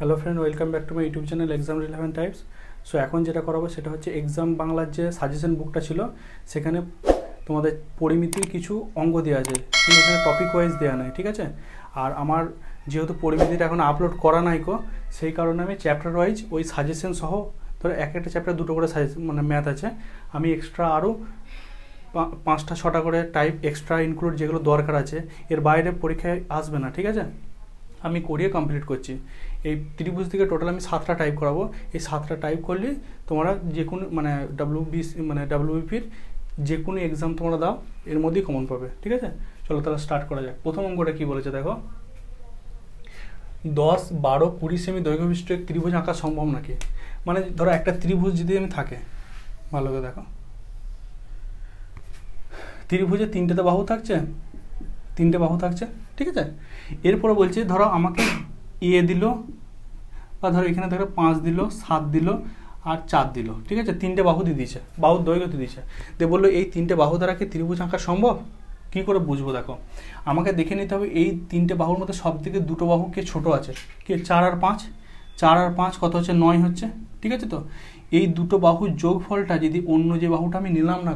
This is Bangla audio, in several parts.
Hello friend, welcome back to my YouTube channel exam relevant types. So এখন যেটা করাবো সেটা হচ্ছে এক্সাম বাংলার যে সাজেশন বুকটা ছিল সেখানে তোমাদের পরিমিতির কিছু অঙ্ক দেওয়া আছে, কিন্তু এখানে টপিক ওয়াইজ দেওয়া নাই, ঠিক আছে। আর আমার যেহেতু পরিমিতিটা এখন আপলোড করা নাই সেই কারণে আমি চ্যাপ্টার ওয়াইজ ওই সাজেশন সহ, ধরো এক একটা চ্যাপ্টার দুটো করে সাজেশন মানে ম্যাথ আছে, আমি এক্সট্রা আরও 5-6টা করে টাইপ এক্সট্রা ইনক্লুড যেগুলো দরকার আছে, এর বাইরে পরীক্ষায় আসবে না, ঠিক আছে। আমি করিয়ে কমপ্লিট করছি। এই ত্রিভুজ থেকে টোটাল আমি 7টা টাইপ করাবো। এই 7টা টাইপ করলে তোমরা যে কোনো মানে ডাব্লিউবিপির যে কোনো এক্সাম তোমরা দাও এর মধ্যেই কমন পাবে, ঠিক আছে। চলো তাহলে স্টার্ট করা যাক। প্রথম অঙ্কটা কী বলেছে দেখো, 10, 12, 20 সেমি দৈর্ঘ্য বিশিষ্ট ত্রিভুজ আঁকা সম্ভব নাকি। মানে ধরো একটা ত্রিভুজ যদি আমি থাকে, ভালো করে দেখো, ত্রিভুজে তিনটে বাহু থাকছে, ঠিক আছে। এরপরে বলছে ধরো আমাকে দিল, বা ধরো এখানে ধরো 5 দিল, 7 দিল আর 4 দিল, ঠিক আছে। তিনটে বাহু দিয়ে দিয়েছে, বাহুর দৈর্ঘ্য দিয়ে দিয়েছে। দিয়ে বললো এই তিনটে বাহু দ্বারা কি ত্রিভুজ আঁকা সম্ভব। কী করে বুঝবো দেখো, আমাকে দেখে নিতে হবে এই তিনটে বাহুর মধ্যে সব থেকে দুটো বাহু কে ছোটো আছে, কে 4 আর 5, 4 আর 5 কত হচ্ছে 9 হচ্ছে, ঠিক আছে। তো এই দুটো বাহুর যোগফলটা যদি অন্য যে বাহুটা আমি নিলাম না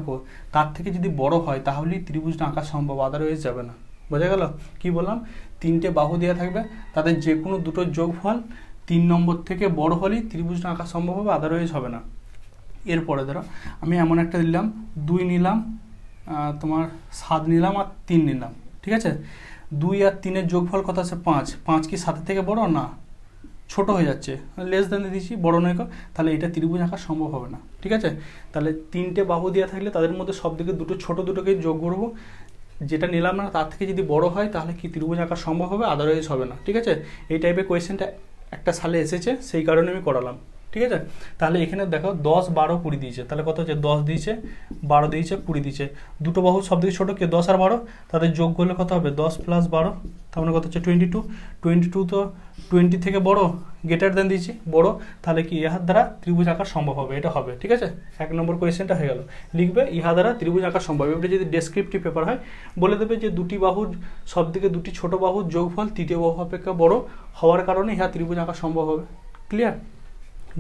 তার থেকে যদি বড় হয় তাহলেই ত্রিভুজটা আঁকা সম্ভব, আদারওয়াইজ যাবে না। বোঝা গেল কি বললাম, তিনটে বাহু দেওয়া থাকবে, তাদের যে কোনো দুটো যোগফল 3 নম্বর থেকে বড় হলেই ত্রিভুজটা আঁকা সম্ভব হবে, আদারওয়াইজ হবে না। এরপরে ধরো আমি এমন একটা দিলাম, 2 নিলাম, তোমার 7 নিলাম আর 3 নিলাম, ঠিক আছে। 2 আর 3-এর যোগফল কত আছে 5, 5 কি 7 থেকে বড় না, ছোট হয়ে যাচ্ছে, লেস দেন দিয়েছি, বড় নয়, তাহলে এটা ত্রিভুজ আঁকা সম্ভব হবে না, ঠিক আছে। তাহলে তিনটে বাহু দেওয়া থাকলে তাদের মধ্যে সব থেকে দুটো ছোট দুটোকে যোগ করবো, যেটা নিলাম না তার থেকে যদি বড় হয় তাহলে কি ত্রিভুজ আঁকা সম্ভব হবে, আদারওয়াইজ হবে না, ঠিক আছে। এই টাইপের কোয়েশ্চেনটা একটা সালে এসেছে, সেই কারণে আমি করালাম, ঠিক আছে। তাহলে এখানে দেখো 10, 12, 20 দিয়েছে, তাহলে কত হচ্ছে 10 দিয়েছে, 12 দিয়েছে, 20 দিয়েছে। দুটো বাহু সব থেকে ছোটো কে 10 আর 12, তাদের যোগ করলে কত হবে 10 + 12, তার মানে কত হচ্ছে 22। 22 তো 20 থেকে বড়, গ্রেটার দেন দিয়েছি বড়, তাহলে কি ইহার দ্বারা ত্রিভুজ আঁকা সম্ভব হবে, এটা হবে, ঠিক আছে। 1 নম্বর কোয়েশ্চেনটা হয়ে গেল। লিখবে ইহা দ্বারা ত্রিভুজ আঁকা সম্ভব। এবারে যদি ডেসক্রিপটিভ পেপার হয় বলে দেবে যে দুটি বাহুর সব থেকে দুটি ছোট বাহুর যোগফল তৃতীয় বাহু অপেক্ষা বড় হওয়ার কারণে ইহা ত্রিভুজ আঁকা সম্ভব হবে। ক্লিয়ার।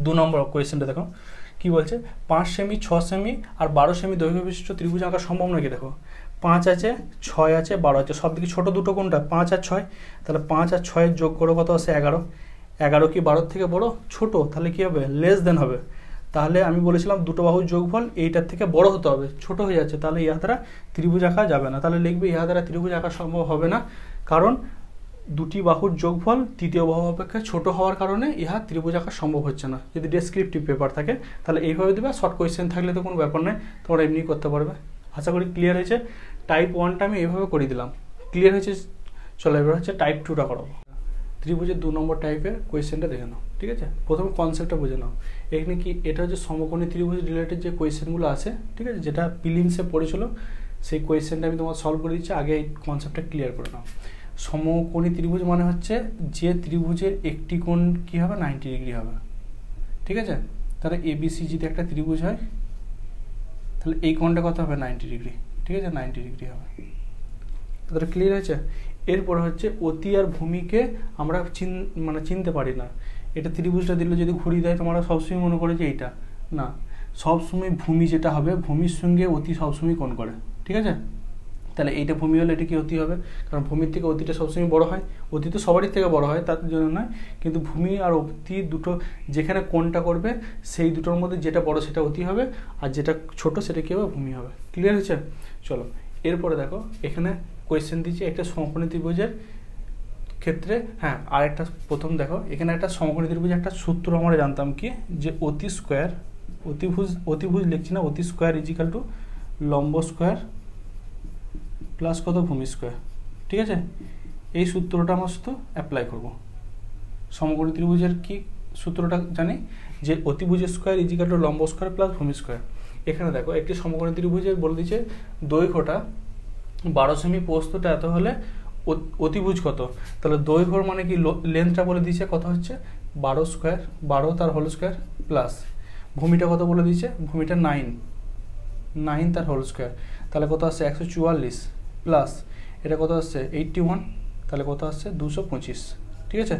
2 নম্বর কোয়েশ্চেনটা দেখো কি বলছে, 5 সেমি, 6 সেমি আর 12 সেমি দৈর্ঘ্য বিশিষ্ট ত্রিভুজ আঁকা সম্ভব নাকি। দেখো 5 আছে, 6 আছে, 12 আছে, সব থেকে ছোটো দুটো কোনটা 5 আর 6, তাহলে 5 আর 6-এর যোগ করো কত আছে 11। 11 কি 12 থেকে বড়, ছোট, তাহলে কি হবে লেস দেন হবে। তাহলে আমি বলেছিলাম দুটো বাহুর যোগফল এইটার থেকে বড় হতে হবে, ছোট হয়ে যাচ্ছে, তাহলে ইহা দ্বারা ত্রিভুজ আঁকা যাবে না। তাহলে লিখবে ইহা দ্বারা ত্রিভুজ আঁকা সম্ভব হবে না, কারণ দুটি বাহুর যোগফল তৃতীয় বাহু অপেক্ষা ছোট হওয়ার কারণে ইহা ত্রিভুজ আঁকা সম্ভব হচ্ছে না। যদি ডেসক্রিপটিভ পেপার থাকে তাহলে এইভাবে দেবে, শর্ট কোয়েশ্চেন থাকলে তো কোনো ব্যাপার নয়, তোমরা এমনি করতে পারবে। আশা করি ক্লিয়ার হয়েছে। টাইপ 1টা আমি এইভাবে করে দিলাম, ক্লিয়ার হয়েছে। চলো এবার হচ্ছে টাইপ 2টা করাবো। ত্রিভুজের 2 নম্বর টাইপের কোয়েশ্চেনটা দেখে নাও, ঠিক আছে। প্রথমে কনসেপ্টটা বুঝে নাও। এখানে কি এটা হচ্ছে সমকোণী ত্রিভুজ রিলেটেড যে কোয়েশ্চেনগুলো আছে, ঠিক আছে, যেটা প্রিলিমসে পড়েছিল সেই কোয়েশ্চেনটা আমি তোমার সলভ করে দিচ্ছি। আগে এই কনসেপ্টটা ক্লিয়ার করে নাও। সমকোণী ত্রিভুজ মানে হচ্ছে যে ত্রিভুজের একটি কোণ কী হবে 90 ডিগ্রি হবে, ঠিক আছে। তাহলে ABC যদি একটা ত্রিভুজ হয় তাহলে এই কোণটা কত হবে 90 ডিগ্রি, ঠিক আছে, 90 ডিগ্রি হবে। তাহলে ক্লিয়ার হয়েছে। এরপরে হচ্ছে অতি আর ভূমিকে আমরা চিনতে পারি না। এটা ত্রিভুজটা দিলে যদি ঘুরিয়ে দেয় তোমরা সবসময় মনে করে যে এইটা না, সবসময় ভূমি যেটা হবে ভূমির সঙ্গে অতি সবসময় কোণ করে, ঠিক আছে। তাহলে এইটা ভূমি হলে এটা কি অতি হবে, কারণ ভূমির থেকে অতিটা সবসময় বড় হয়। অতি তো সবারই থেকে বড় হয়, তার জন্য নয়, কিন্তু ভূমি আর অতি দুটো যেখানে কোণটা করবে সেই দুটোর মধ্যে যেটা বড় সেটা অতি হবে, আর যেটা ছোট সেটা কী হবে ভূমি হবে। ক্লিয়ার হয়েছে। চলো এরপরে দেখো এখানে কোয়েশ্চেন দিচ্ছি একটা সমকোণী ত্রিভুজের ক্ষেত্রে। হ্যাঁ, আর একটা প্রথম দেখো এখানে একটা সমকোণী ত্রিভুজের একটা সূত্র আমরা জানতাম কি, যে অতি স্কোয়ার, অতিভুজ লিখছি না, অতি স্কোয়ার ইজিক্যাল টু লম্ব স্কোয়ার প্লাস কত ভূমি স্কোয়ার, ঠিক আছে। এই সূত্রটা আমরা শুধু অ্যাপ্লাই করব। সমকোণী ত্রিভুজের কি সূত্রটা জানি, যে অতিভুজ স্কোয়ার ইজিক্যাল টু লম্ব স্কোয়ার প্লাস ভূমি স্কোয়ার। এখানে দেখো একটি সমকোণী ত্রিভুজের বলে দিচ্ছে দৈর্ঘ্যটা 12 সেমি, প্রস্থটা এত হলে অতিভুজ কত। তাহলে দৈর্ঘ্য মানে কি লেন্থটা বলে দিয়েছে কত হচ্ছে 12 স্কোয়ার, 12 তার হোল স্কোয়ার প্লাস ভূমিটা কত বলে দিয়েছে, ভূমিটা 9 তার হোল স্কোয়ার, তাহলে কত আসছে 144 প্লাস এটা কত আসছে 81, তাহলে কত আসছে 225, ঠিক আছে।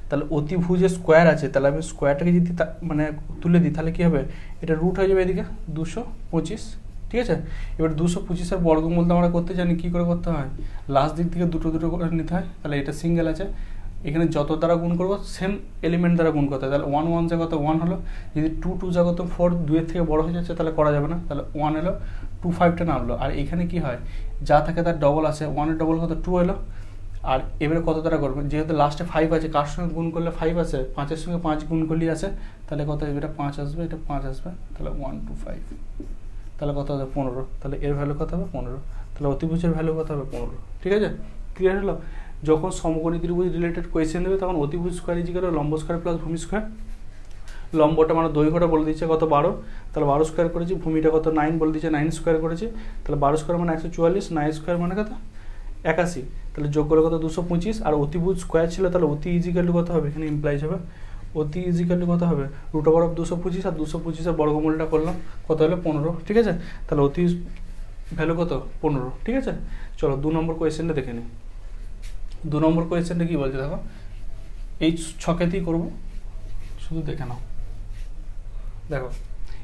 তাহলে অতিভুজের স্কোয়ার আছে, তাহলে আমি স্কোয়ারটাকে যদি মানে তুলে দিই তাহলে কী হবে, এটা রুট হয়ে যাবে এদিকে 225, ঠিক আছে। এবার 225-এর বর্গমূল তো আমরা করতে জানি, কী করে করতে হয়, লাস্ট দিক থেকে দুটো দুটো করে নিতে হয়। তাহলে এটা সিঙ্গেল আছে, এখানে যত দ্বারা গুণ করবো সেম এলিমেন্ট দ্বারা গুণ করতে হয়। তাহলে 1 1 জায়গা তো 1 হলো, যদি 2 2 জায়গা তো 4, 2-এর থেকে বড় হয়ে যাচ্ছে তাহলে করা যাবে না। তাহলে 1 এলো, 2 5টা নামলো। আর এখানে কি হয়, যা থাকে তার ডবল আসে, 1-এর ডবল কত 2 এলো। আর এবারে কত দ্বারা করবেন, যেহেতু লাস্টে 5 আছে, কার সঙ্গে গুণ করলে 5 আসে, 5-এর সঙ্গে 5 গুণ করলেই আসে, তাহলে কত, এটা 5 আসবে, এটা 5 আসবে, তাহলে 1 2 5, তাহলে কত হবে 15। তাহলে এর ভ্যালু কত হবে 15। তাহলে অতিভুজের ভ্যালু কত হবে 15, ঠিক আছে। ক্লিয়ার হলো। যখন সমকোণী ত্রিভুজ রিলেটেড কোয়েশ্চেন দেবে তখন অতিভুজ স্কোয়ার ইজিক্যাল লম্ব স্কোয়ার প্লাস ভূমি স্কোয়ার। লম্বটা মানে দৈর্ঘ্যটা বলে দিচ্ছে কত 12, তাহলে 12 স্কোয়ার করেছি। ভূমিটা কত 9 বলে দিচ্ছে, 9 স্কোয়ার করেছি। তাহলে 12 স্কোয়ার মানে 144, 9 স্কোয়ার মানে কত 81, তাহলে যোগ করে কত 225। আর অতিভুজ স্কোয়ার ছিল, তাহলে অতি ইজিক্যাল কত হবে, এখানে ইমপ্লাইজ হবে অতি ইজিক্যাল কত হবে √225, আর 225-এর বর্গমূলটা করলাম কত হলো 15, ঠিক আছে। তাহলে অতি ভ্যালু কত 15, ঠিক আছে। চলো 2 নম্বর কোয়েশ্চেনটা দেখে নিই। 2 নম্বর কোয়েশ্চেনটা কী বলছে দেখো, এই ছকেতেই করব, শুধু দেখে নাও। দেখো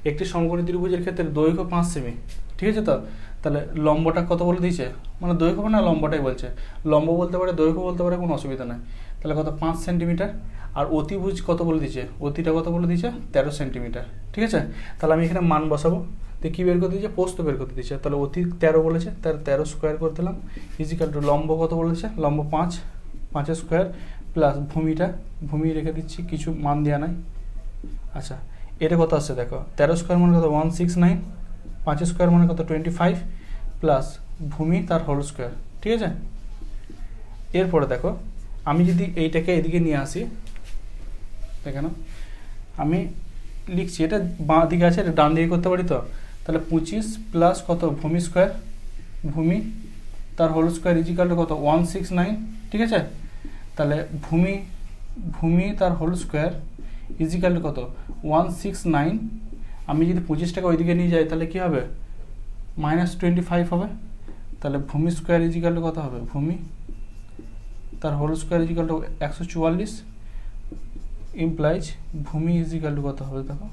একটি সমকোণী ত্রিভুজের ক্ষেত্রে দৈর্ঘ্য 5 সেমি, ঠিক আছে। তো তাহলে লম্বটা কত বলে দিয়েছে, মানে দৈর্ঘ্য না লম্বটাই বলছে, লম্ব বলতে পারে দৈর্ঘ্য বলতে পারে, কোনো অসুবিধা নেই। তাহলে কত 5 সেন্টিমিটার। আর অতিভুজ কত বলে দিয়েছে, অতিটা কত বলে দিয়েছে 13 সেন্টিমিটার, ঠিক আছে। তাহলে আমি এখানে মান বসাবো, তো কী বের করতে দিয়েছে, প্রস্থ বের করতে দিয়েছে। তাহলে অতি 13 বলেছে, তার 13 স্কোয়ার করে দিলাম, ইজিক্যাল টু লম্ব কত বলেছে, লম্ব 5, 5 স্কোয়ার প্লাস ভূমি রেখে দিচ্ছি, কিছু মান দেওয়া নাই। আচ্ছা এটা কত আসছে দেখো, 13 স্কোয়ার মানে কত 169, 5 স্কোয়ার মানে কত 25 প্লাস ভূমি তার হোল স্কোয়ার, ঠিক আছে। এরপরে দেখো আমি যদি এইটাকে এদিকে নিয়ে আসি, দেখে নাও আমি লিখছি, এটা বাঁ দিকে আছে, এটা ডান দিকে করতে পারি। তো তাহলে 25 প্লাস কত ভূমি স্কোয়ার, ভূমি তার হোল স্কোয়ার ইজিক্যাল টু কত 169, ঠিক আছে। তাহলে ভূমি তার হোল স্কোয়ার ইজিক্যাল টু কত 169। আমি যদি 25টাকে ওইদিকে নিয়ে যাই তাহলে কী হবে, -25 হবে। তাহলে ভূমি স্কোয়ার ইজিক্যাল টু কত হবে, ভূমি তার whole square equal to 144, implies ভূমি ইজিক্যাল টু কত হবে দেখো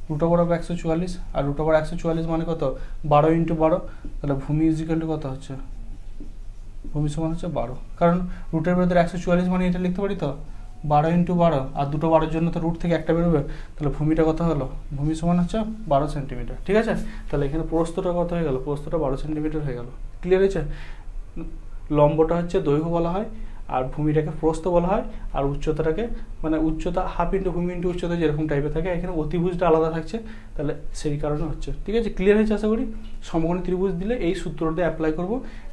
√144, আর √144 মানে কত 12 × 12, তাহলে ভূমি ইজিক্যাল টু কত হচ্ছে, ভূমি সমান হচ্ছে 12, কারণ রুটের ভেতরে 144 মানে এটা লিখতে পারি। তো 12 × 12, আর দুটো 12-এর জন্য তো রুট থেকে একটা বেরোবে, তাহলে ভূমিটা কত হলো, ভূমি সমান হচ্ছে 12 সেন্টিমিটার, ঠিক আছে। তাহলে এখানে প্রস্থটা কত হয়ে গেল, প্রস্থটা 12 সেন্টিমিটার হয়ে গেল। ক্লিয়ার হয়েছে। লম্বটা হচ্ছে দৈর্ঘ্য বলা হয়, আর ভূমিটাকে প্রস্থ বলা হয়, আর উচ্চতাটাকে মানে উচ্চতা হাফ ইন্টু ভূমি ইন্টু উচ্চতা যেরকম টাইপের থাকে, এখানে অতিভুজটা আলাদা থাকছে, তাহলে সেই কারণে হচ্ছে, ঠিক আছে। ক্লিয়ার হয়েছে আশা করি। সমকোণী ত্রিভুজ দিলে এই সূত্রটা অ্যাপ্লাই করব,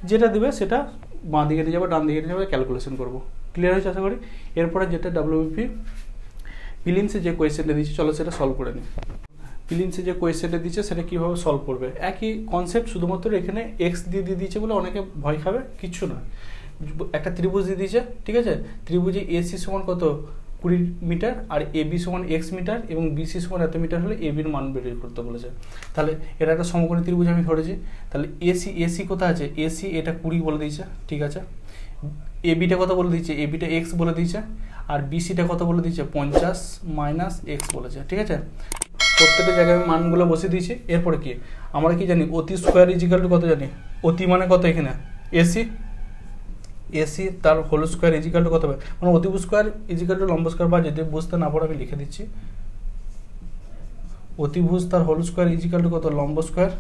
যেটা দেবে সেটা বাঁ দিকে নিয়ে যাবে, ডান দিকে নিয়ে যাবে, ক্যালকুলেশন করব। ক্লিয়ার হয়েছে আশা করি। এরপরে যেটা WBP প্রিলিমসে যে কোয়েশ্চেনটা দিচ্ছে, চলো সেটা সলভ করে নিই। প্রিলিমসে যে কোয়েশ্চেনটা দিচ্ছে সেটা কীভাবে সলভ করবে, একই কনসেপ্ট, শুধুমাত্র এখানে এক্স দিয়ে দিয়েছে বলে অনেকে ভয় খাবে, কিচ্ছু না। একটা ত্রিভুজ দিয়ে দিয়েছে, ঠিক আছে। ত্রিভুজে AC সমান কত 20 মিটার, আর AB সমান x মিটার, এবং BC সমান এত মিটার হলে ABর মান বের করতে বলেছে। তাহলে এটা একটা সমকোণী ত্রিভুজ আমি ধরেছি। তাহলে AC কোথায় আছে, AC এটা 20 বলে দিয়েছে, ঠিক আছে। ABটা কত বলে দিয়েছে, ABটা x বলে দিয়েছে, আর BCটা কত বলে দিয়েছে 50 - x বলেছে, ঠিক আছে। প্রত্যেকটা জায়গায় আমি মানগুলো বসে দিয়েছি। এরপরে কি আমরা কি জানি, অতি স্কোয়ার ইজিক্যাল টু কত জানি, অতি মানে কত এখানে AC তার হোল স্কোয়ার ইজিক্যাল টু কত হবে, মানে অতিভুজ স্কোয়ার ইজিক্যাল টু লম্ব স্কোয়ার, বা যদি বুঝতে না পারো আমি লিখে দিচ্ছি, অতিভুজ তার হোল স্কোয়ার ইজিক্যাল টু কত লম্ব স্কোয়ার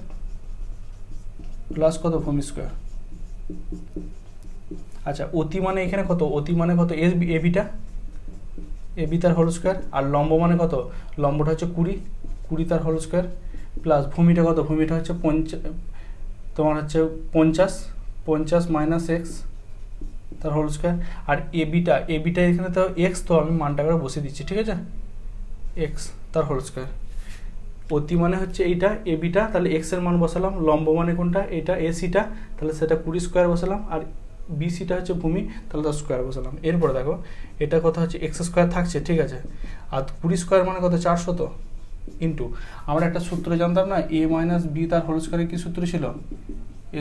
প্লাস কত ভূমি স্কোয়ার। আচ্ছা অতি মানে এখানে কত, অতি মানে কত AB তার হোল স্কোয়ার, আর লম্ব মানে কত, লম্বটা হচ্ছে 20 তার হোল স্কোয়ার, প্লাস ভূমিটা কত, ভূমিটা হচ্ছে তোমার হচ্ছে 50 - x তার হোল স্কোয়ার, আর AB এখানে তো x, তো আমি মানটা করে বসে দিচ্ছি, ঠিক আছে, x তার হোল স্কোয়ার। অতি মানে হচ্ছে এইটা ABটা, তাহলে x এর মান বসালাম, লম্ব মানে কোনটা এটা ACটা, তাহলে সেটা 20 স্কোয়ার বসালাম, আর BCটা হচ্ছে ভূমি, তাহলে 10 স্কোয়ার বসালাম। এরপরে দেখো এটা কত হচ্ছে x স্কোয়ার থাকছে, ঠিক আছে, আর 20 স্কোয়ার মানে কত 400, ইন্টু আমরা একটা সূত্র জানতাম না, A - B তার হোল স্কোয়ারের কি সূত্র ছিল, A²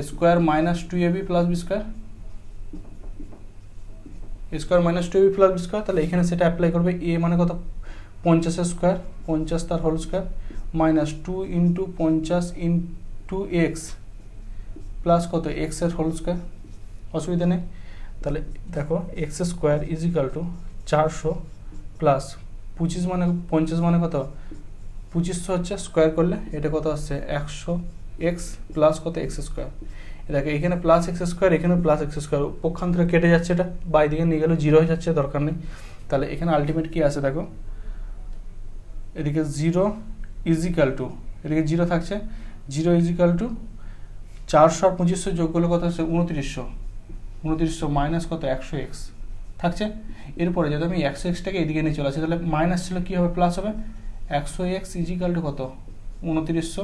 - 2AB + B², square minus 2ab plus B square, তাহলে এখানে সেটা অ্যাপ্লাই করবে। এ মানে কত 50 স্কোয়ার, 50 তার whole square minus 2 into 50 into x plus কত এক্স এর হোল স্কোয়ার, অসুবিধা নেই। তাহলে দেখো x square is equal to 400 plus 25 মানে 50 মানে কত 2500 হচ্ছে, স্কোয়ার করলে এটা কত আসছে 100 এক্স প্লাস কত এক্স স্কোয়ার। দেখো এখানে প্লাস এক্স স্কোয়ার, এখানে প্লাস এক্স স্কোয়ার, পক্ষান্তরে কেটে যাচ্ছে, এটা বাই দিকে নিয়ে গেলে 0 হয়ে যাচ্ছে, দরকার নেই। তাহলে এখানে আলটিমেট কি আছে দেখো, এদিকে 0 ইজ ইকাল টু, এদিকে 0 থাকছে, 0 ইজ ইকাল টু 400 আর 2500 যোগ করলে কত হচ্ছে 2900, 2900 মাইনাস কত 100 এক্স থাকছে। এরপরে যদি আমি 100 এক্সটাকে এদিকে নিয়ে চলে আসি, তাহলে মাইনাস ছিল কী হবে প্লাস হবে, 100 এক্স ইজ ইকাল টু কত 2900,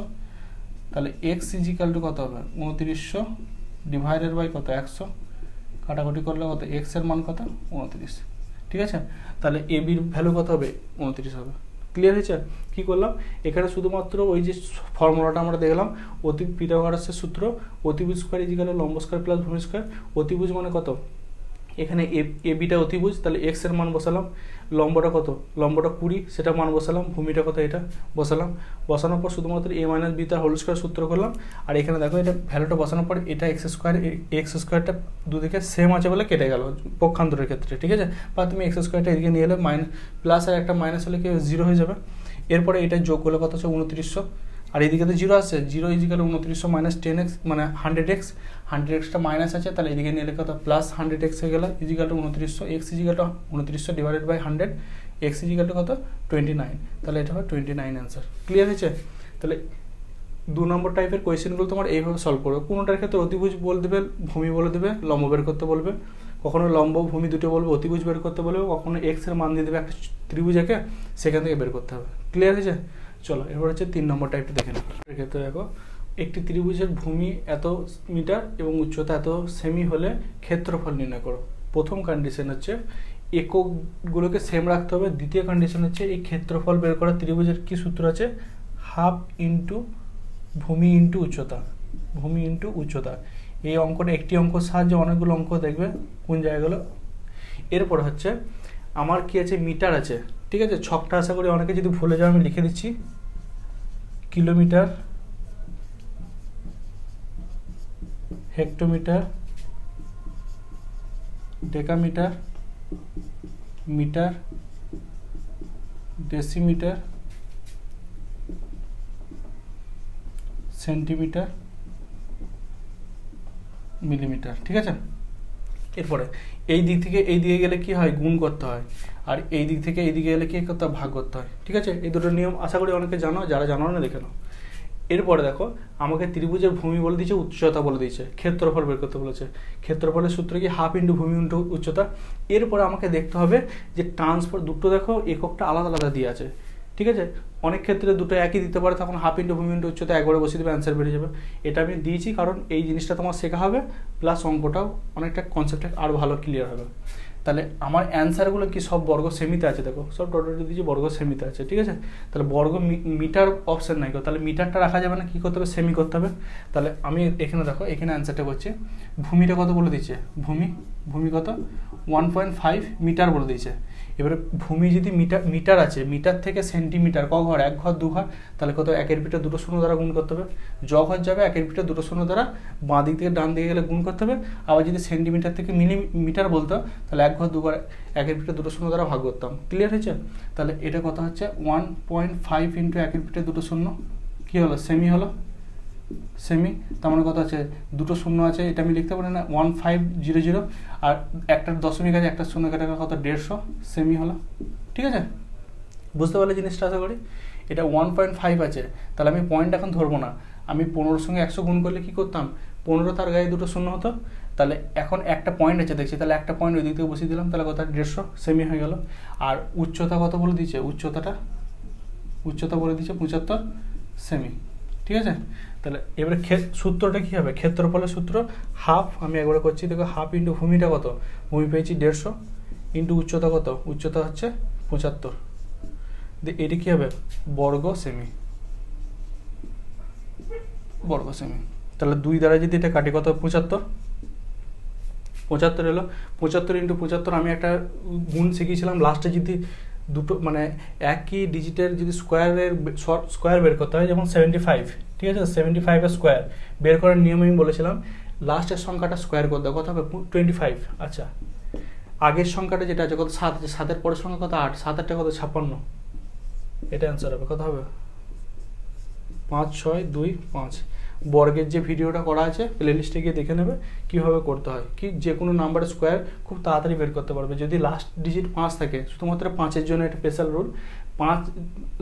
তাহলে এক্স ইজ ইকাল টু কত হবে 2900 ডিভাইডেড বাই কত 100, কাটাকুটি করলে কত এক্স এর মান কত 29, ঠিক আছে। তাহলে এ বির ভ্যালু কত হবে 29 হবে। ক্লিয়ার হয়েছে? কী করলাম এখানে শুধুমাত্র ওই যে ফর্মুলাটা আমরা দেখলাম, পিথাগোরাসের সূত্র, অতিভুজ স্কোয়ার ইজ ইকাল টু লম্ব স্কোয়ার প্লাস ভূমি স্কোয়ার। অতিভুজ মানে কত, এখানে এ বিটা অতিভুজ, তাহলে এক্স এর মান বসালাম, লম্বটা কত, লম্বটা 20 সেটা মান বসালাম, ভূমিটা কত এটা বসালাম, বসানোর পর শুধুমাত্র এ মাইনাস বি তার হোল স্কোয়ার সূত্র করলাম। আর এখানে দেখো এটা ভ্যালুটা বসানোর পর এটা এক্স স্কোয়ারটা দুদিকে সেম আছে বলে কেটে গেল পক্ষান্তরের ক্ষেত্রে, ঠিক আছে। বা তুমি এক্স স্কোয়ারটা এদিকে নিয়ে এলে প্লাস আর একটা মাইনাস হলে কি 0 হয়ে যাবে। এরপরে এটা যোগ করলে কত হচ্ছে 2900, আর এদিকে তো 0 আসছে, 0 ইজিক্যাল 2900 মাইনাস 10x মানে 100x, 100xটা মাইনাস আছে, তাহলে এদিকে নিয়ে কত প্লাস 100x হয়ে গেল equal to 2900, x equal to 2900 divided by 100, x equal to কত 29, তাহলে এটা হবে 29 অ্যান্সার। ক্লিয়ার হয়েছে? তাহলে 2 নম্বর টাইপের কোয়েশ্চেনগুলো তোমার এইভাবে সলভ করবে। কোনোটার ক্ষেত্রে অতিভুজ বলে দেবে, ভূমি বলে দেবে, লম্ব বের করতে বলবে, কখনো লম্ব ভূমি দুটো বলবে, অতিভুজ বের করতে বলবে, কখনো এক্স এর মান দিয়ে দেবে একটা ত্রিভুজকে, সেখান থেকে বের করতে হবে। ক্লিয়ার হয়েছে? চলো এরপর হচ্ছে 3 নম্বর টাইপটা দেখে নেব। এক্ষেত্রে দেখো একটি ত্রিভুজের ভূমি এত মিটার এবং উচ্চতা এত সেমি হলে ক্ষেত্রফল নির্ণয় করো। প্রথম কন্ডিশন হচ্ছে এককগুলোকে সেম রাখতে হবে। দ্বিতীয় কন্ডিশন হচ্ছে এই ক্ষেত্রফল বের করা ত্রিভুজের কি সূত্র আছে, হাফ ইন্টু ভূমি ইন্টু উচ্চতা, ভূমি ইন্টু উচ্চতা। এই অঙ্কটা একটি অঙ্কর সাহায্যে অনেকগুলো অঙ্ক দেখবে কোন জায়গাগুলো। এরপর হচ্ছে আমার কি আছে, মিটার আছে, ঠিক আছে। ছকটা আশা করি অনেকে যদি ভুলে যাও আমি লিখে দিচ্ছি, kilometre, hectometre, decametre, metre, decimetre, centimetre, millimetre, ঠিক আছে। এরপরে এই দিক থেকে এই দিকে গেলে কি হয়, গুণ করতে হয়, আর এই দিক থেকে এই দিকে গেলে কি করতে হয়, ভাগ করতে হয়, ঠিক আছে। এই দুটো নিয়ম আশা করি অনেকে জানো, যারা জানো না দেখে নাও। এরপরে দেখো আমাকে ত্রিভুজের ভূমি বলে দিয়েছে, উচ্চতা বলে দিয়েছে, ক্ষেত্রফল বের করতে বলেছে। ক্ষেত্রফলের সূত্র কি, হাফ ইন্টু ভূমি ইন্টু উচ্চতা। এরপরে আমাকে দেখতে হবে যে ট্রান্সফার দুটো দেখো এককটা আলাদা আলাদা দিয়ে আছে, ঠিক আছে। অনেক ক্ষেত্রে দুটো একই দিতে পারে, তখন হাফ ইন্টু ভূমি ইন্টু উচ্চতা একবারে বসিয়ে দেবে, অ্যান্সার বেরিয়ে যাবে। এটা আমি দিয়েছি কারণ এই জিনিসটা তোমার শেখা হবে, প্লাস অঙ্কটাও অনেকটা কনসেপ্টটা আরও ভালো ক্লিয়ার হবে। তাহলে আমার অ্যান্সারগুলো কি সব বর্গ সেমিতে আছে, দেখো সব ডটে দিয়েছি বর্গ সেমিতে আছে, ঠিক আছে। তাহলে বর্গ মিটার অপশন নাই, তাহলে মিটারটা রাখা যাবে না, কী করতে হবে, সেমি করতে হবে। তাহলে আমি এখানে দেখো এখানে অ্যান্সারটা করছি, ভূমিটা কত বলে দিচ্ছে, ভূমি কত 1.5 মিটার বলে দিয়েছে। এবারে ভূমি যদি মিটার আছে, মিটার থেকে সেন্টিমিটার ক ঘর, 1 ঘর 2 ঘর, তাহলে কত 1-এর পিঠে 2 শূন্য দ্বারা গুণ করতে হবে। জ ঘর যাবে 1-এর পিঠে 2 শূন্য দ্বারা, বাঁ দিক থেকে ডান দিকে গেলে গুণ করতে হবে। আবার যদি সেন্টিমিটার থেকে মিলিমিটার বলতো, তাহলে 1 ঘর 2 ঘর 1-এর পিঠে 2 শূন্য দ্বারা ভাগ করতাম। ক্লিয়ার হয়েছে? তাহলে এটা কত হচ্ছে 1.5 ইন্টু 1-এর পিঠে 2 শূন্য, কী হলো, সেমি হলো, সেমি। তার মানে কত আছে, 2 শূন্য আছে, এটা আমি লিখতে পারি না 1500, আর একটা দশমিক আছে, একটা শূন্য কাটা কত 150, সেমি হলো, ঠিক আছে। বুঝতে পারলে জিনিসটা আশা করি। এটা 1.5 আছে, তাহলে আমি পয়েন্ট এখন ধরবো না, আমি 15 সঙ্গে 100 গুণ করলে কী করতাম, 15 তার গায়ে 2 শূন্য হতো। তাহলে এখন একটা পয়েন্ট আছে দেখছি, তাহলে একটা পয়েন্ট ওই দিক থেকে বসিয়ে দিলাম, তাহলে কত 150, সেমি হয়ে গেল। আর উচ্চতা কত বলে দিচ্ছে, উচ্চতা বলে দিচ্ছে 75, সেমি, ঠিক আছে। তাহলে এবারে সূত্রটা কী হবে, ক্ষেত্রফলের সূত্র হাফ, আমি একবারে করছি দেখো, হাফ ইন্টু ভূমিটা কত, ভূমি পেয়েছি 150, ইন্টু উচ্চতা কত, উচ্চতা হচ্ছে 75, এটি কী হবে, বর্গ সেমি, তাহলে 2 দ্বারা যদি এটা কাটি কত 75, 75 এলো। 75 ইন্টু 75 আমি একটা গুণ শিখিয়েছিলাম, লাস্টে যদি দুটো মানে একই ডিজিটের যদি স্কোয়ার বের করতে হয়, যেমন 75, ঠিক আছে, 75 এর স্কোয়ার বের করার নিয়ম আমি বলেছিলাম লাস্টের সংখ্যাটা স্কোয়ার করতে হবে, কত হবে 25। আচ্ছা, আগের সংখ্যাটা যেটা আছে কত 7 আছে, 7-এর পরের সংখ্যা কত 8, 7-8 কত 56, এটা অ্যান্সার হবে, কত হবে 5 6 2 5। বর্গের যে ভিডিওটা করা আছে প্লেলিস্টে গিয়ে দেখে নেবে কীভাবে করতে হয়, কি যে কোনো নাম্বারের স্কোয়ার খুব তাড়াতাড়ি বের করতে পারবে। যদি লাস্ট ডিজিট 5 থাকে, শুধুমাত্র 5-এর জন্য একটা স্পেশাল রুল, 5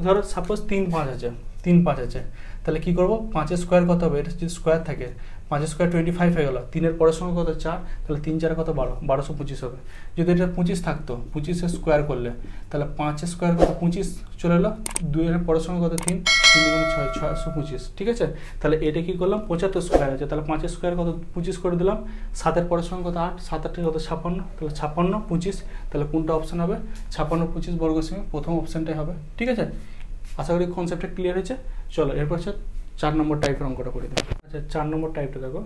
ধরো সাপোজ 3 5 আছে, 3 5 আছে, তাহলে কী করবো 5-এর স্কোয়ার কত হবে, এটা যদি স্কোয়ার থাকে 5-এর স্কোয়ার 25 হয়ে গেলো, 3-এর পরের সংখ্যা কত 4, তাহলে 3 4 কত 12, 1225 হবে। যদি এটা 25 থাকতো, 25-এর স্কোয়ার করলে তাহলে 5-এর স্কোয়ার কত 25 চলে এলো, 2-এর পরের সংখ্যা কত 3, 3 2 6, 625, ঠিক আছে। তাহলে এটা কি করলাম 75 স্কোয়ার আছে, তাহলে 5-এর স্কোয়ার কত 25 করে দিলাম, 7-এর পরের সংখ্যা কত 8, 7-8 কত 56, তাহলে 56 25, তাহলে কোনটা অপশান হবে 56 25 বর্গ সেমি, প্রথম অপশানটাই হবে, ঠিক আছে। আশা করি কনসেপ্টটা ক্লিয়ার হয়েছে। চলো এরপর হচ্ছে 4 নম্বর টাইপের অঙ্কটা করে দেবো। আচ্ছা 4 নম্বর টাইপটা দেখো,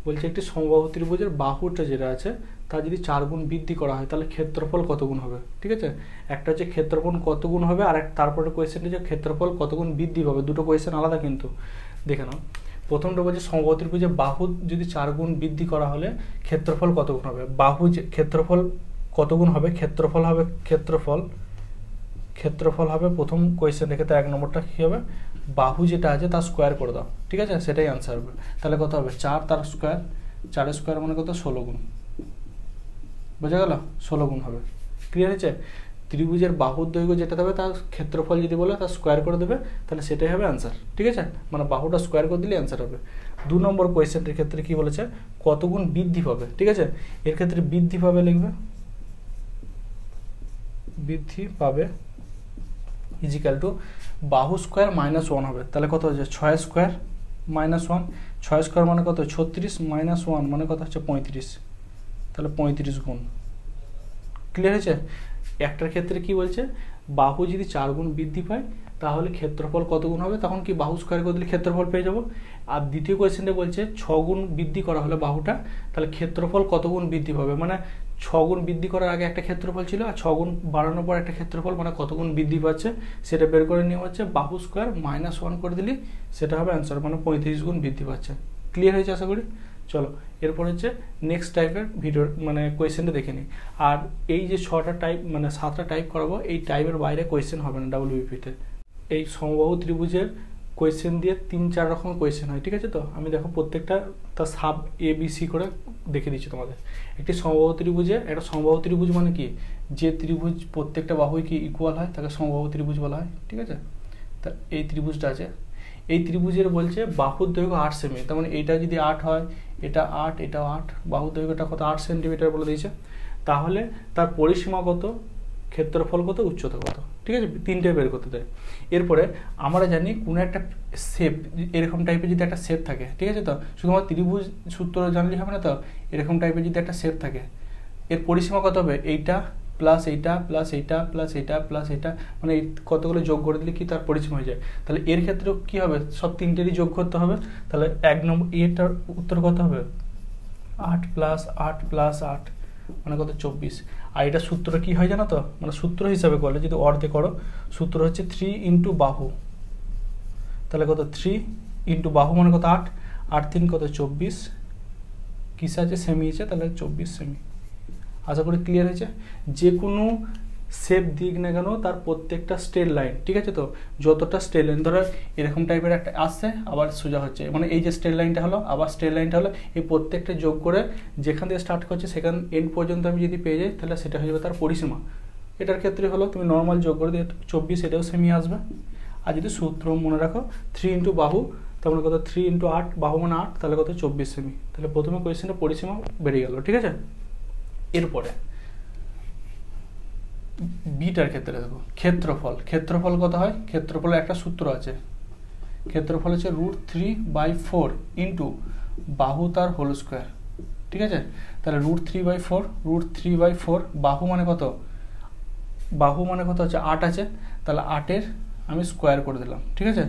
বলছে একটি সমবাহু ত্রিভুজের বাহুটা যেটা আছে তা যদি 4 গুণ বৃদ্ধি করা হয় তাহলে ক্ষেত্রফল কত গুণ হবে, ঠিক আছে। একটা হচ্ছে ক্ষেত্রফল কত গুণ হবে, আর তারপরে কোয়েশ্চেনটা যে ক্ষেত্রফল কত গুণ বৃদ্ধি পাবে, দুটো কোয়েশ্চেন আলাদা কিন্তু। দেখে নাও, প্রথমটা বলছে সমবাহু ত্রিভুজের বাহু যদি 4 গুণ বৃদ্ধি করা হলে ক্ষেত্রফল কত গুণ হবে। বাহু যে ক্ষেত্রফল কত গুণ হবে, ক্ষেত্রফল হবে ক্ষেত্রফল হবে প্রথম কোয়েশ্চেন দেখে, তার 1 নম্বরটা কী হবে, বাহু যেটা আছে তার স্কোয়ার করে দাও, ঠিক আছে, সেটাই আনসার হবে। তাহলে কত হবে 4 তার স্কোয়ার, 4-এর স্কোয়ার মানে কত 16 গুণ, বোঝা গেল 16 গুণ হবে। ক্লিয়ার হয়েছে। ত্রিভুজের বাহুর দৈর্ঘ্য যেটা দেবে তার ক্ষেত্রফল যদি বলে তার স্কোয়ার করে দেবে, তাহলে সেটাই হবে অ্যান্সার, ঠিক আছে, মানে বাহুটা স্কোয়ার করে দিলে অ্যান্সার হবে। 2 নম্বর কোয়েশ্চেনটির ক্ষেত্রে কি বলেছে, কত গুণ বৃদ্ধি পাবে, ঠিক আছে। এর ক্ষেত্রে বৃদ্ধি পাবে লিখবে, বৃদ্ধি পাবে ইজিক্যাল টু বাহু স্কোয়ার -1 হবে, তাহলে কত হচ্ছে 6 স্কোয়ার -1, 6 স্কোয়ার মানে কত 36 -1 মানে কত হচ্ছে 35, তাহলে 35 গুণ। ক্লিয়ার হয়েছে। একটার ক্ষেত্রে কি বলছে, বাহু যদি 4 গুণ বৃদ্ধি পায় তাহলে ক্ষেত্রফল কত গুণ হবে, তখন কি বাহু স্কোয়ার করে দিলে ক্ষেত্রফল পেয়ে যাবো। আর দ্বিতীয় কোয়েশ্চেনটা বলছে 6 গুণ বৃদ্ধি করা হলে বাহুটা, তাহলে ক্ষেত্রফল কত গুণ বৃদ্ধি পাবে, মানে 6 গুণ বৃদ্ধি করার আগে একটা ক্ষেত্রফল ছিল আর 6 গুণ বাড়ানোর পর একটা ক্ষেত্রফল, মানে কত গুণ বৃদ্ধি পাচ্ছে সেটা বের করে নিয়ে হচ্ছে বাহু স্কোয়ার -1 করে দিলে সেটা হবে অ্যান্সার, মানে 35 গুণ বৃদ্ধি পাচ্ছে। ক্লিয়ার হয়েছে আশা করি। চলো এরপর হচ্ছে নেক্সট টাইপের ভিডিওর মানে কোয়েশ্চেনটা দেখে নিই। আর এই যে 6টা টাইপ মানে 7টা টাইপ করাবো, এই টাইপের বাইরে কোয়েশ্চেন হবে না WBPতে। এই সমবাহু ত্রিভুজের কোয়েশ্চেন দিয়ে 3-4 রকম কোয়েশ্চেন হয়, ঠিক আছে। তো আমি দেখো প্রত্যেকটা তার সাব ABC করে দেখে দিচ্ছি তোমাদের। একটি সমবাহু ত্রিভুজে, একটা সমবাহু ত্রিভুজ মানে কি, যে ত্রিভুজ প্রত্যেকটা বাহুই কি ইকুয়াল হয় তাকে সমবাহু ত্রিভুজ বলা হয়, ঠিক আছে। তা এই ত্রিভুজটা আছে, এই ত্রিভুজের বলছে বাহুর দৈর্ঘ্য 8 সেমি, তার মানে এইটা যদি 8 হয়, এটা 8 এটাও 8, বাহুর দৈর্ঘ্যটা কত 8 সেন্টিমিটার বলে দিয়েছে। তাহলে তার পরিসীমা কত, ক্ষেত্রফল কত, উচ্চতা কত, ঠিক আছে, 3টে বের করতে দেয়। এরপরে আমরা জানি কোনো একটা শেপ, এরকম টাইপের যদি একটা শেপ থাকে, ঠিক আছে, তো শুধুমাত্র ত্রিভুজ সূত্র জানলেই হবে না, তো এরকম টাইপের যদি একটা শেপ থাকে এর পরিসীমা কত হবে, এইটা প্লাস এইটা প্লাস এইটা প্লাস এইটা প্লাস এইটা, মানে এই কতগুলো যোগ করে দিলে কি তার পরিসীমা হয়ে যায়। তাহলে এর ক্ষেত্রেও কী হবে, সব 3টেরই যোগ করতে হবে। তাহলে 1 নম্বর এটার উত্তর কত হবে, 8 + 8 + 8 মানে কত 24। আর এটা সূত্র কি হয় জানো তো, মানে সূত্র হিসাবে করলে যদি অর্ধে করো, সূত্র হচ্ছে 3 × বাহু, তাহলে কত 3 × বাহু মানে কত 8, 8 3 কত 24, কিসে আছে সেমি আছে, তাহলে 24 সেমি। আশা করি ক্লিয়ার হয়েছে। যে কোনো শেপ দিক না কেন তার প্রত্যেকটা স্ট্রেট লাইন, ঠিক আছে, তো যতটা স্ট্রেট লাইন ধরো এরকম টাইপের একটা আসছে আবার সোজা হচ্ছে, মানে এই যে স্ট্রেট লাইনটা হলো আবার স্ট্রেট লাইনটা হলো, এই প্রত্যেকটা যোগ করে যেখান থেকে স্টার্ট করছে সেখান এন্ড পর্যন্ত আমি যদি পেয়ে যাই তাহলে সেটা হয়ে যাবে তার পরিসীমা। এটার ক্ষেত্রে হলো তুমি নর্মাল যোগ করে দিয়ে 24, এটাও সেমি আসবে। আর যদি সূত্র মনে রাখো 3 × বাহু, তাহলে কত 3 × 8, বাহু মানে 8, তাহলে কত 24 সেমি। তাহলে প্রথমে কোয়েশ্চেনটা পরিসীমা বেরিয়ে গেল, ঠিক আছে। এরপরে বিটার ক্ষেত্রে দেখো ক্ষেত্রফল, ক্ষেত্রফল কত হয়, ক্ষেত্রফলের একটা সূত্র আছে, ক্ষেত্রফল হচ্ছে √3/4 × বাহু তার হোল স্কোয়ার, ঠিক আছে। তাহলে √3/4 বাহু মানে কত, বাহু মানে কত হচ্ছে 8 আছে, তাহলে 8-এর আমি স্কোয়ার করে দিলাম, ঠিক আছে।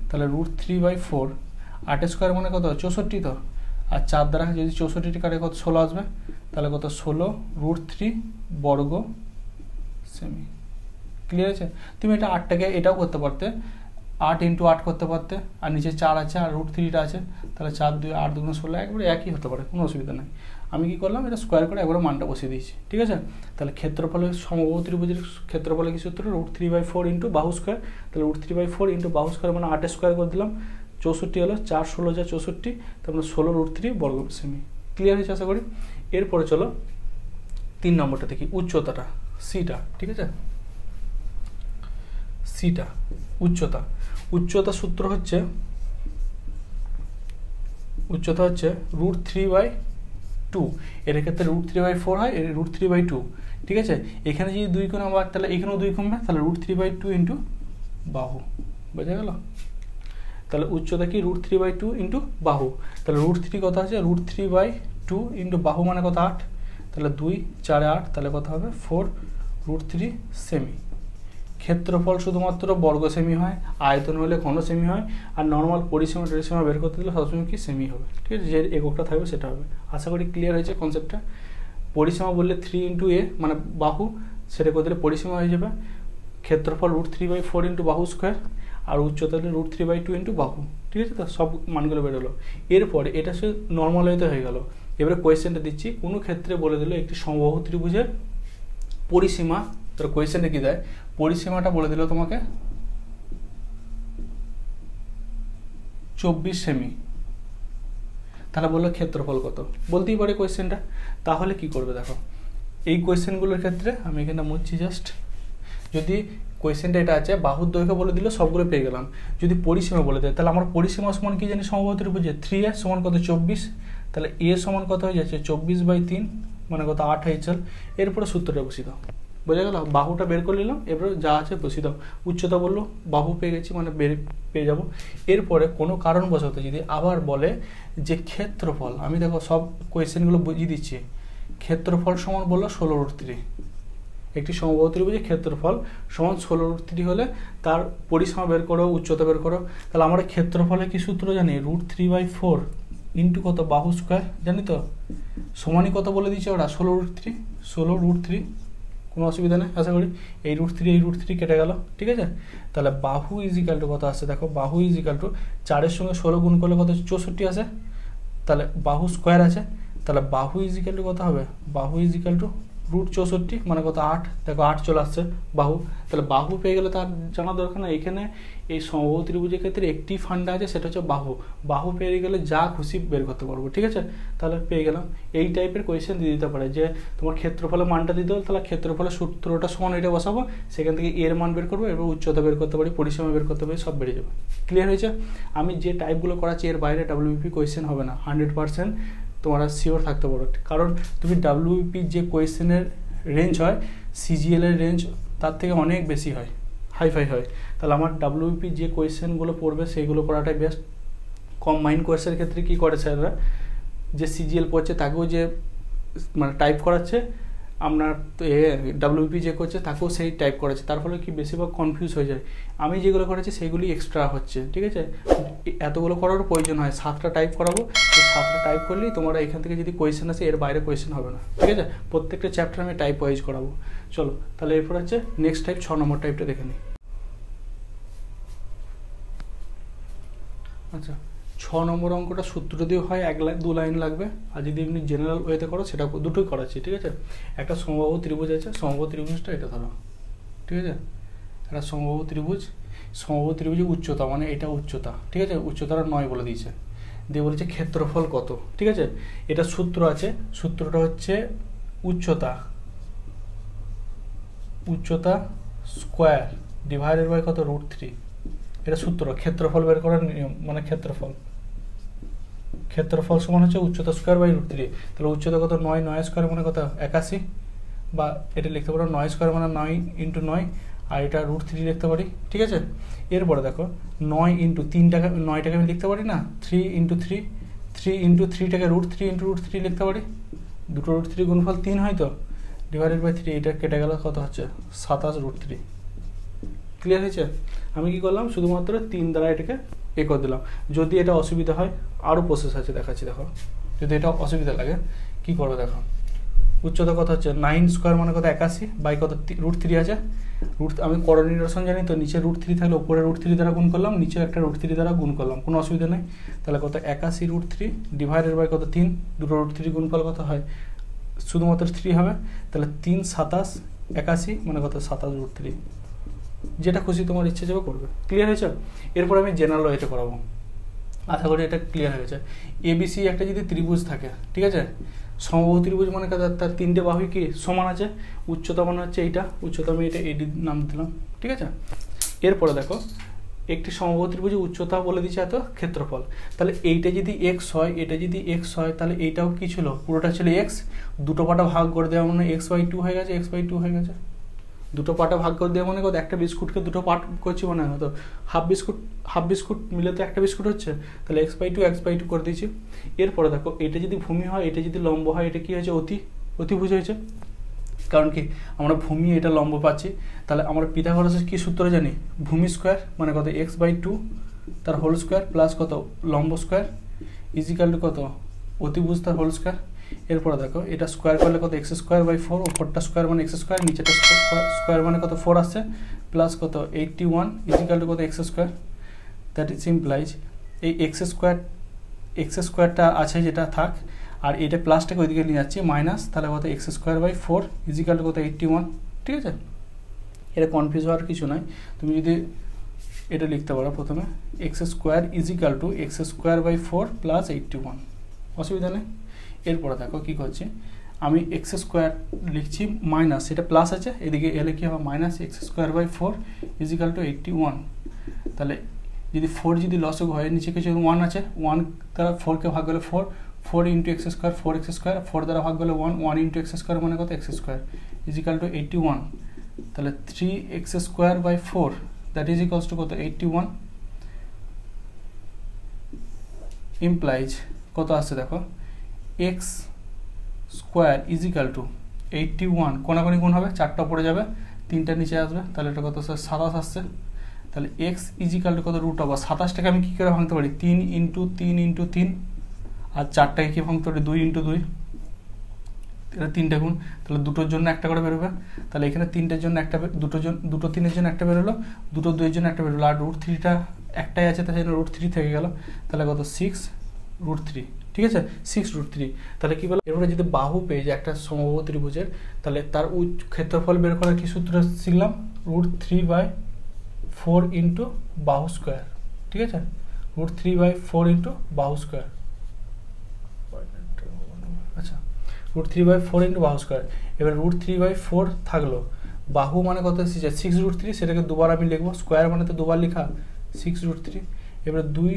তাহলে √3/4, 8-এর স্কোয়ার মানে কত 64, তো আর 4 দ্বারা যদি 64টি কাটে কত 16 আসবে, তাহলে কত 16√3 বর্গ সেমি। ক্লিয়ার আছে? তুমি এটা 8টাকে এটাও করতে পারতে, 8 × 8 করতে পারতে, আর নিচে 4 আছে আর √3টা আছে, তাহলে 4 2 8 2 16 একবারে একই হতে পারে, কোনো অসুবিধা নেই। আমি কি করলাম, এটা স্কোয়ার করে একবারে মানটা বসিয়ে দিয়েছি, ঠিক আছে? তাহলে ক্ষেত্রফলের সমবাহু ত্রিভুজের ক্ষেত্রফলের কি সূত্র, √3/4 × বাহু স্কোয়ার। তাহলে √3/4 × বাহু স্কোয়ার মানে 8 স্কোয়ার করে দিলাম, 64 হলো, 4 16 যা 64, তারপরে 16√3 বর্গ সেমি। ক্লিয়ার হয়েছে আশা করি। এরপরে চলো 3 নম্বরটা দেখি, উচ্চতাটা সিটা, ঠিক আছে? সিটা উচ্চতা, উচ্চতা সূত্র হচ্ছে, উচ্চতা হচ্ছে √3/2। এর ক্ষেত্রে √3/4 হয়, এর √3/2, ঠিক আছে? এখানে যদি 2 কোণ আবার, তাহলে এখানেও 2 কমবে, তাহলে √3/2 × বাহু। বোঝা গেল? তাহলে উচ্চতা কি √3/2 × বাহু। তাহলে √3 কত আছে, √3/2 × বাহু মানে কত 8, তাহলে 2 4 8, তাহলে কত হবে 4√3 সেমি। ক্ষেত্রফল শুধুমাত্র বর্গ সেমি হয়, আয়তন হলে ঘন সেমি হয়, আর নর্মাল পরিসীমা টরিসীমা বের করতে দিলে সবসময় কি সেমি হবে, ঠিক আছে? যে এককটা থাকবে সেটা হবে। আশা করি ক্লিয়ার হয়েছে কনসেপ্টটা। পরিসীমা বললে 3 × a মানে বাহু, সেটা করে দিলে পরিসীমা হয়ে যাবে। ক্ষেত্রফল √3/4 × বাহু স্কোয়ার, আর উচ্চতা হলে √3/2 × বাহু, ঠিক আছে? তো সব মানগুলো বেরোলো। এরপরে এটা সে নর্মাল হইতে হয়ে গেল। এবারে কোয়েশ্চেনটা দিচ্ছি, কোনো ক্ষেত্রে বলে দিল একটি সমবাহু ত্রিভুজের পরিসীমা, তোর কোয়েশ্চেনটা কি দেয়, পরিসীমাটা বলে দিল তোমাকে 24 সেমি, তাহলে বললো ক্ষেত্রফল কত, বলতেই পারে কোয়েশ্চেনটা। তাহলে কি করবে দেখো, এই কোয়েশ্চেনগুলোর ক্ষেত্রে আমি এখানে মুছছি জাস্ট। যদি কোয়েশ্চেনটা এটা আছে বাহুর দৈর্ঘ্য বলে দিল, সবগুলো পেয়ে গেলাম। যদি পরিসীমা বলে দেয়, তাহলে আমার পরিসীমা সমান কি জানি, সমবাহু ত্রিভুজে 3a সমান কত 24, তাহলে a সমান কত হয়ে যাচ্ছে 24/3 মানে কত 8 হয়ে চল। এরপরে সূত্রটা বসিয়ে দাও, বোঝা গেল? বাহুটা বের করে নিলাম, এরপরে যা আছে বসিয়ে দাও। উচ্চতা বললো, বাহু পেয়ে গেছি মানে পেয়ে যাব। এরপরে কোনো কারণবশত যদি আবার বলে যে ক্ষেত্রফল, আমি দেখো সব কোয়েশ্চেনগুলো বুঝিয়ে দিচ্ছি। ক্ষেত্রফল সমান বললো 16√3, একটি সমবাহু ত্রিভুজের ক্ষেত্রফল সমান 16√3 হলে তার পরিসীমা বের করো, উচ্চতা বের করো। তাহলে আমরা ক্ষেত্রফলে কি সূত্র জানি, √3/4 × কত বাহু স্কোয়ার, জানি তো? সমানই কত বলে দিচ্ছে ওরা, 16√3। কোনো অসুবিধা নেই আশা করি। এই √3 এই √3 কেটে গেল, ঠিক আছে? তাহলে বাহু ইজিক্যাল টু কত আসছে দেখো, বাহু ইজিক্যাল টু 4-এর সঙ্গে 16 গুণ করলে কত 64 আসে, তাহলে বাহু স্কোয়ার আছে, তাহলে বাহু ইজিক্যাল টু কত হবে, বাহু ইজিক্যাল টু √64 মানে কত 8, দেখো 8 চলে আসছে বাহু। তাহলে বাহু পেয়ে গেলে তার জানা দরকার না, এখানে এই সমবাহু ত্রিভুজের ক্ষেত্রে একটি ফান্ডা আছে, সেটা হচ্ছে বাহু। বাহু পেয়ে গেলে যা খুশি বের করতে পারবো, ঠিক আছে? তাহলে পেয়ে গেলাম। এই টাইপের কোয়েশ্চেন দিয়ে দিতে পারে যে তোমার ক্ষেত্রফলের মানটা দিতে হবে, তাহলে ক্ষেত্রফলের সূত্রটা সমান এটা বসাবো, সেখান থেকে এর মান বের করবো, এবার উচ্চতা বের করতে পারি, পরিসীমা বের করতে পারি, সব বেড়ে যাবে। ক্লিয়ার হয়েছে? আমি যে টাইপগুলো করাচ্ছি এর বাইরে WBP কোয়েশ্চেন হবে না, 100% তোমরা শিওর থাকতে পারো। কারণ তুমি WBP যে কোয়েশ্চেনের রেঞ্জ হয়, CGL এর রেঞ্জ তার থেকে অনেক বেশি হয়, হাইফাই হয়। তাহলে আমার WBP যে কোয়েশ্চেনগুলো পড়বে সেইগুলো করাটাই বেস্ট। কম মাইন্ড কোয়েশ্চেনের ক্ষেত্রে কী করে স্যাররা, যে CGL পড়ছে তাকেও যে মানে টাইপ করাচ্ছে, আপনার WBP যে করছে তাকেও সেই টাইপ করাচ্ছে, তার ফলে কি বেশিরভাগ কনফিউজ হয়ে যায়। আমি যেগুলো করাচ্ছি সেইগুলি এক্সট্রা হচ্ছে, ঠিক আছে? এতগুলো করারও প্রয়োজন হয়, 7টা টাইপ করাবো, সেই 7টা টাইপ করলেই তোমরা এখান থেকে যদি কোয়েশ্চেন আসে এর বাইরে কোয়েশ্চেন হবে না, ঠিক আছে? প্রত্যেকটা চ্যাপ্টার আমি টাইপ ওয়াইজ করাবো। চলো তাহলে এরপর হচ্ছে নেক্সট টাইপ 6 নম্বর টাইপটা দেখে নিই। আচ্ছা, 6 নম্বর অঙ্কটা সূত্র দিয়ে হয় 1-2 লাইন লাগবে, আর যদি এমনি জেনারেল ওয়েতে করো সেটা দুটোই করাচ্ছি, ঠিক আছে? একটা সমবাহু ত্রিভুজ আছে, সমবাহু ত্রিভুজটা এটা ধরো, ঠিক আছে? একটা সমবাহু ত্রিভুজ, সমবাহু ত্রিভুজের উচ্চতা মানে এটা উচ্চতা, ঠিক আছে? উচ্চতাটা 9 বলে দিয়েছে, দিয়ে বলেছে ক্ষেত্রফল কত, ঠিক আছে? এটা সূত্র আছে, সূত্রটা হচ্ছে উচ্চতা স্কোয়ার ডিভাইডেড বাই কত √3, এটা সূত্র। ক্ষেত্রফল বের করার নিয়ম মানে ক্ষেত্রফল সমান হচ্ছে উচ্চতা স্কোয়ার বাই √3। তাহলে উচ্চতা কত 9, 9 স্কোয়ার মানে কত 81, বা এটা লিখতে পারো 9 স্কোয়ার মানে 9 × 9, আর এটা √3 লিখতে পারি, ঠিক আছে? এরপরে দেখো 9 × 3টাকে 9টাকে আমি লিখতে পারি না, 3 × 3, 3 × 3টাকে √3 × √3 লিখতে পারি, দুটো √3 গুণফল 3 হয় তো, ডিভাইডেড বাই 3, এটা কেটে গেল কত হচ্ছে 27√3। ক্লিয়ার হয়েছে? আমি কি করলাম, শুধুমাত্র 3 দ্বারা এটাকে করে দিলাম। যদি এটা অসুবিধা হয় আরও প্রসেস আছে দেখাচ্ছি, দেখো। যদি এটা অসুবিধা লাগে কি করবে দেখো, উচ্চতা কত হচ্ছে 9 স্কোয়ার মানে কত 81 বাই কত √3 আছে, আমি করণীয় নিরসন জানি তো, নিচে √3 থাকলে উপরে √3 দ্বারা গুণ করলাম, নিচে একটা √3 দ্বারা গুণ করলাম, কোনো অসুবিধা নেই। তাহলে কত 81 √3 ডিভাইডেড বাই কত 3, দুটো √3 গুণফল কত হয় শুধুমাত্র 3 হবে। তাহলে 3 27 81 মানে কত 27 √3, যেটা খুশি তোমার ইচ্ছে যাবে করবে। ক্লিয়ার হয়েছে? এরপর আমি জেনারেল ওয়েতে করাবো, আশা করি এটা ক্লিয়ার হয়ে গেছে। এবিসি একটা যদি ত্রিভুজ থাকে, ঠিক আছে, সমবাহু ত্রিভুজ মানে তার তিনটে বাহু কি সমান আছে, উচ্চতা মানে হচ্ছে এইটা, উচ্চতা আমি এটা এডি নাম দিলাম, ঠিক আছে। এরপরে দেখো একটি সমবাহু ত্রিভুজের উচ্চতা বলে দিচ্ছে এত, ক্ষেত্রফল, তাহলে এইটা যদি এক্স হয়, এটা যদি এক্স হয়, তাহলে এইটাও কি ছিল, পুরোটা ছিল এক্স, দুটো পাটা ভাগ করে দেওয়া মানে x/2 হয়ে গেছে, x/2 হয়ে গেছে। দুটো পাটা ভাগ করে দেওয়া মানে কত, একটা বিস্কুটকে দুটো পার্ট করছি মানে হয়তো হাফ বিস্কুট মিলে তো একটা বিস্কুট হচ্ছে, তাহলে x/2 করে দিয়েছি। এরপরে দেখো এটা যদি ভূমি হয়, এটা যদি লম্ব হয়, এটা কি হয়েছে, অতিভুজ হয়েছে, কারণ কি আমরা ভূমি এটা লম্ব পাচ্ছি। তাহলে আমরা পিথাগোরাসের কি সূত্র জানি, ভূমি স্কোয়ার মানে কত x/2 তার হোল স্কোয়ার প্লাস কত লম্ব স্কোয়ার ইজিক্যাল টু কত অতিভুজ তার হোল স্কোয়ার। এরপরে দেখো এটা স্কোয়ার করলে কত x²/4, ওপরটা স্কোয়ার মানে x², নিচেটা স্কোয়ার মানে কত 4 আসছে, প্লাস কত 81 ইজিক্যাল টু কত x²। দ্যাট ইজ ইমপ্লাইজ এই x²টা আছে যেটা থাক, আর এটা প্লাসটাকে ওইদিকে নিয়ে যাচ্ছি মাইনাস, তাহলে কত x²/4 ইজিক্যাল টু কত 81, ঠিক আছে। এটা কনফিউজ হওয়ার কিছু নয়, তুমি যদি এটা লিখতে পারো প্রথমে x² is equal two x²/4 plus 81, অসুবিধা নেই। এরপরে দেখো কী করছি, আমি x² লিখছি মাইনাস, এটা প্লাস আছে, এদিকে এলে কি হবে মাইনাস x²/4 ইজিক্যাল টু 81। তাহলে যদি 4 যদি লসক হয়, নিচে কিছু 1 আছে, 1 দ্বারা 4কে ভাগ করলে 4 ইন্টু x² 4x², 4 দ্বারা ভাগ করলে 1 ইন্টু x² মানে কত x² ইজিক্যাল টু 81। তাহলে 3x²/4 that is equals to কত 81, ইমপ্লাইজ কত আসছে দেখো x² ইজিক্যাল টু 81, কোনাকুনি গুণ হবে, 4টা পড়ে যাবে, 3টা নিচে আসবে, তাহলে এটা কত 27 আসছে। তাহলে x ইজিক্যাল টু কত √27টাকে আমি কী করে ভাঙতে পারি, 3 ইন্টু 3 ইন্টু 3, আর 4টাকে কি ভাঙতে পারি 2 ইন্টু 2, এটা 3টে গুণ, তাহলে দুটোর জন্য একটা করে বেরোবে। তাহলে এখানে 3টের জন্য একটা, দুটো 3-এর জন্য একটা বেরোলো, দুটো 2-এর জন্য একটা বেরোলো, আর √3টা একটাই আছে, তাই জন্য √3 থেকে গেল, তাহলে কত 6√3, ঠিক আছে 6√3। তাহলে কি বলো, এরপরে যদি বাহু পেয়ে যায় একটা সমবাহু ত্রিভুজের, তাহলে তার ক্ষেত্রফল বের করার কি সূত্র শিখলাম, √3/4 ইন্টু বাহু স্কোয়ার, ঠিক আছে, √3/4 ইন্টু বাহু স্কোয়ার, আচ্ছা √3/4 ইন্টু বাহু স্কোয়ার। এবার √3/4 থাকলো, বাহু মানে কত এসেছে 6√3, সেটাকে দুবার আমি লিখবো, স্কোয়ার মানে তো দুবার লেখা 6√3। এবারে 2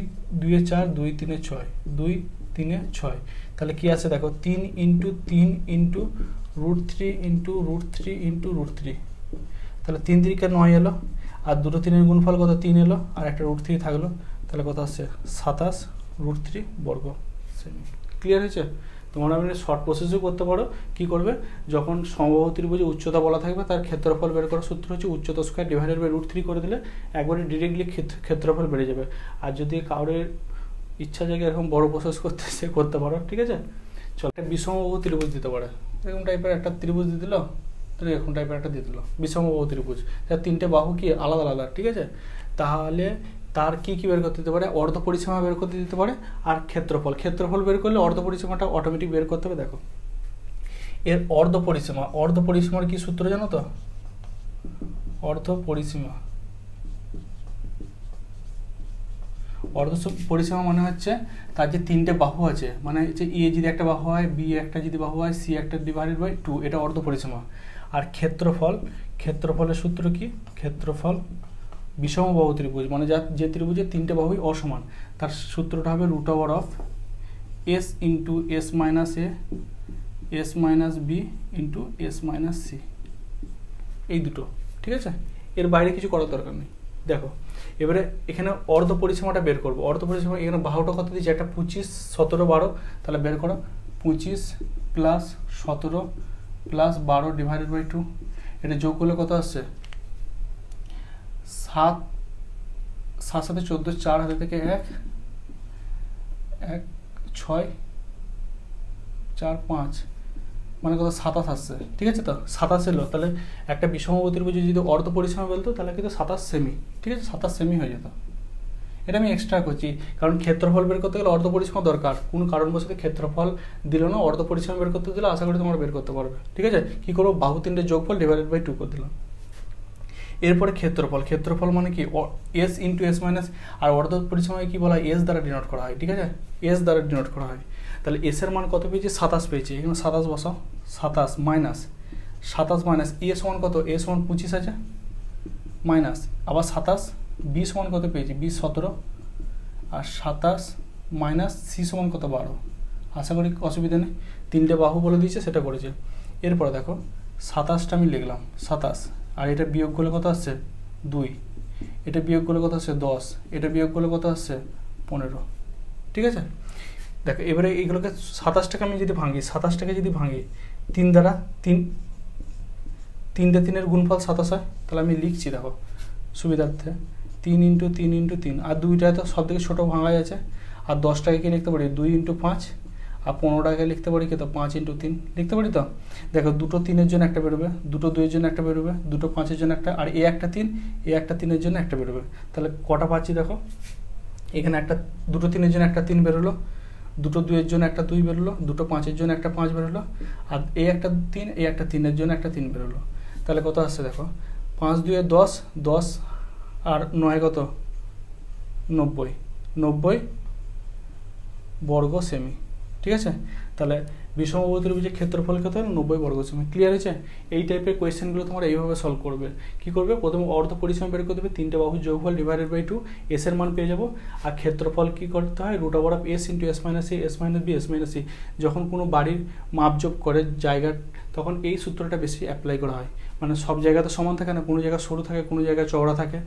4 2 3 6 2 3 6, তাহলে কি আছে দেখো 3 ইন্টু 3 ইন্টু √3 ইন্টু √3 ইন্টু √3, তাহলে 3 3 9 এলো, আর দুটো 3-এর গুণফল কত 3 এলো, আর একটা √3 থাকলো, তাহলে কত আসছে 27 √3 বর্গ সেমি। ক্লিয়ার হয়েছে? তোমরা আমি শর্ট প্রসেসও করতে পারো, কি করবে, যখন সমবাহু ত্রিভুজে উচ্চতা বলা থাকবে তার ক্ষেত্রফল বের করার সূত্র হচ্ছে উচ্চতা স্কোয়ার ডিভাইডেড বাই √3 করে দিলে একবারে ডিরেক্টলি ক্ষেত্রফল বেড়ে যাবে। আর যদি কারোর ইচ্ছা জায়গায় এরকম বড় প্রসেস করতে সে করতে পারো, ঠিক আছে। চল, একটা বিষমবাহু ত্রিভুজ দিতে পারে, এরকম টাইপের একটা ত্রিভুজ দিয়ে দিল, এরকম টাইপের একটা দিয়ে দিল বিষমবাহু ত্রিভুজ, তার 3টে বাহু কি আলাদা আলাদা, ঠিক আছে। তাহলে তার কি কি বের করতে দিতে পারে, অর্ধ পরিসীমা বের করতে দিতে পারে, আর ক্ষেত্রফল বের করলে অর্ধ পরিসীমাটা অটোমেটিক বের করতে হবে। দেখো এর অর্ধ পরিসীমার কি সূত্র জানো তো, অর্ধ পরিসীমা মানে হচ্ছে তার যে 3টে বাহু আছে, মানে হচ্ছে এ যদি একটা বাহু হয়, বি একটা যদি বাহু হয়, সি একটা ডিভাইডেড বাই 2, এটা অর্ধ পরিসীমা। আর ক্ষেত্রফলের সূত্র কি, ক্ষেত্রফল বিষমবাহু ত্রিভুজ মানে যে ত্রিভুজের 3টে বাহুই অসমান, তার সূত্রটা হবে √s into s minus A s minus B into s minus C, এই দুটো, ঠিক আছে। এর বাইরে কিছু করার দরকার নেই। দেখো এবারে এখানে অর্ধ পরিসীমাটা বের করবো, অর্ধ পরিসীমা এখানে বাহুটা কত দিয়েছে, একটা 25 17 12, তাহলে বের করো 25 প্লাস 17 প্লাস 12 ডিভাইডেড বাই 2, এটা যোগ করলে কত আসছে 7 7 7 14, 4 হাতে থেকে 1 1 6 4 5 মানে কত 27 আসছে, ঠিক আছে। তো 27 এলো, তাহলে একটা বিষম অতির্ভুজ যদি অর্ধ পরিসীমা বলতো তাহলে কিন্তু 27 সেমি, ঠিক আছে, 27 সেমি হয়ে যেত। এটা আমি এক্সট্রা করছি কারণ ক্ষেত্রফল বের করতে গেলে অর্ধ পরিসীমা দরকার, কোনো কারণবশত ক্ষেত্রফল দিল না, অর্ধ পরিসীমা বের করতে দিলে আশা করি তোমরা বের করতে পারবে, ঠিক আছে। কী করবো, বাহু তিনটে যোগফল ডিভাইডেড বাই 2 করে দিলাম। এরপরে ক্ষেত্রফল, ক্ষেত্রফল মানে কি এস ইন্টু এস মাইনাস, আর অর্ধ পরিসীমায় কি বলা হয়, এস দ্বারা ডিনোট করা হয়, ঠিক আছে, এস দ্বারা ডিনোট করা হয়। তাহলে এস এর মান কত পেয়েছি, 27 পেয়েছি, এখানে 27 বসাও, 27 মাইনাস এ সমান কত, এ সমান 25 আছে, মাইনাস আবার 27, বি সমান কত পেয়েছি, 20 17, আর 27 মাইনাস সি সমান কত 12। আশা করি অসুবিধা নেই, তিনটে বাহু বলে দিয়েছে সেটা করেছে। এরপরে দেখো 27টা আমি লিখলাম 27, আর এটা বিয়োগ করলে কত আসছে 2, এটা বিয়োগ করলে কত আসছে 10, এটা বিয়োগ করলে কত আসছে 15, ঠিক আছে। দেখো এবারে এইগুলোকে 27টাকে আমি যদি ভাঙি, 27টাকে যদি ভাঙি 3 দ্বারা, তিনটে 3-এর গুণফল 27 হয়, তাহলে আমি লিখছি দেখো সুবিধার্থে 3 ইন্টু 3 ইন্টু 3, আর 2টায় তো সব থেকে ছোটো ভাঙা যাচ্ছে, আর 10টাকে কি লিখতে পারি 2 ইন্টু 5, আর 15টাকে লিখতে পারি কি তো 5 ইন্টু 3 লিখতে পারি। তো দেখো দুটো 3-এর জন্য একটা বেরোবে, দুটো 2-এর জন্য একটা বেরোবে, দুটো 5-এর জন্য একটা, আর এ একটা 3, এ একটা 3-এর জন্য একটা বেরোবে। তাহলে কটা পাচ্ছি দেখো, এখানে একটা দুটো 3-এর জন্য একটা 3 বেরোলো, দুটো 2-এর জন্য একটা 2 বেরোলো, দুটো 5-এর জন্য একটা 5 বেরোলো, আর এ একটা 3, এ একটা 3-এর জন্য একটা 3 বেরোলো। তাহলে কত আসছে দেখো, 5 2 10, 10 আর 9 কত 90 বর্গ সেমি, ঠিক আছে। তাহলে বিষম অতির্ভুজের ক্ষেত্রফল কত, 90 বর্গ সেমি। ক্লিয়ার হয়েছে? এই টাইপের কোয়েশ্চেনগুলো তোমরা এইভাবে সলভ করবে। কি করবে, প্রথমে অর্ধ পরিসীমা বের করে দেবে, তিনটে বাহু যোগফল ডিভাইডেড বাই 2, এস এর মান পেয়ে যাবো। আর ক্ষেত্রফল কি করতে হয়, root over of S into S minus C, S minus B, S minus C. যখন কোনো বাড়ির মাপজোপ করে জায়গার, তখন এই সূত্রটা বেশি অ্যাপ্লাই করা হয়। মানে সব জায়গাতে সমান থাকে না, কোনো জায়গায় সরু থাকে, কোনো জায়গায় চওড়া থাকে।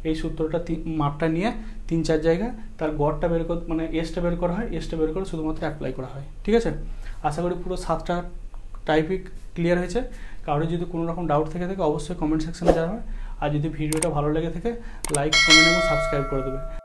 এই সূত্রটা মাপটা নিয়ে 3-4 জায়গায় তার গড়টা বের করে, মানে এসটা বের করা হয়, এসটা বের করে শুধুমাত্র অ্যাপ্লাই করা হয়, ঠিক আছে। আশা করি পুরো 7টা টাইপই ক্লিয়ার হয়েছে। কারোর যদি কোনো রকম ডাউট থেকে থাকে অবশ্যই কমেন্ট সেকশনে জানাবে। আর যদি ভিডিওটা ভালো লেগে থাকে লাইক, কমেন্ট এবং সাবস্ক্রাইব করে দেবে।